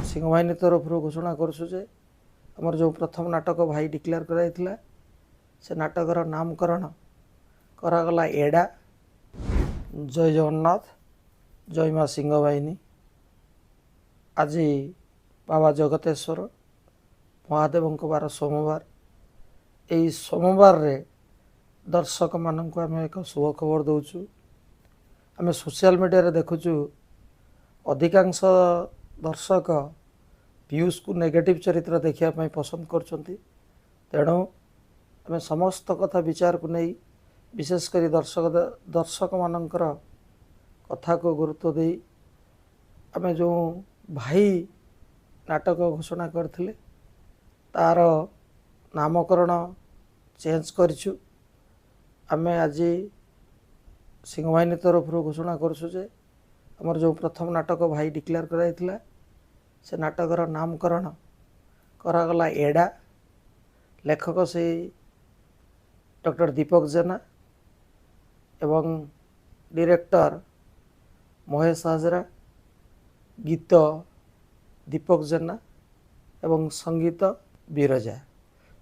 सिंहबाहिनी तरफ घोषणा करुचे आमर जो प्रथम नाटक भाई डिक्लेयर कराइथिला से नाटकर नामकरण करागला एडा। जय जगन्नाथ, जय माँ सिंहबाहिनी। आज बाबा जगतेश्वर महादेव बार सोमवार, यही सोमवार रे दर्शक मानक आम एक शुभ खबर दौचु। आम सोशल मीडिया रे देखुचु अधिकांश दर्शक पीयूष को नेगेटिव चरित्र देखा पसंद करछंती। तेणु आम समस्त कथा विचार को नहीं विशेषकर दर्शक मानकर कथा को गुरुत्व दे आम जो भाई नाटक घोषणा करथिले तार नामकरण चेंज करिछु। आम आज सिंहबाहिनी तरफ घोषणा करुचे आमर जो प्रथम नाटक भाई डिक्लेयर कराइथिला से नाटकर नामकरण करागला एडा। लेखक से डॉक्टर दीपक जेना एवं डायरेक्टर महेश हाजरा, गीत दीपक जेना एवं संगीत बिरजा।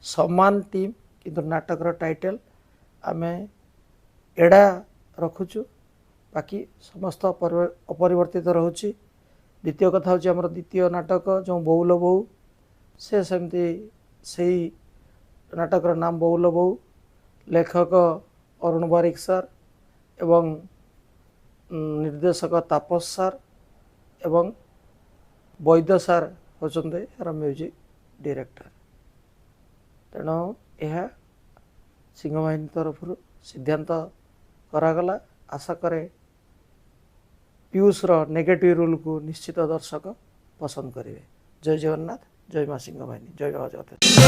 समान टीम किंतु नाटकर टाइटल आम एडा रखुचु, बाकी समस्त अपरिवर्तित रहुची। द्वितीय कथा हूँ आमर द्वितीय नाटक जो बौल बोऊ से सेमती से नाटकर नाम बौल बोऊ। लेखक अरुण बारिक सार एवं निर्देशक तापस सार एवं वैद्य सार होचंदे यार म्यूजिक डायरेक्टर। तेणु यह सिंहबाहिनी तरफ सिद्धांत करागला। आशा करे पीयूष नेगेटिव रोल को निश्चित दर्शक पसंद करेंगे। जय जगन्नाथ, जय माँ सिंहबाहिनी, जय बाबा जगतेश्वर।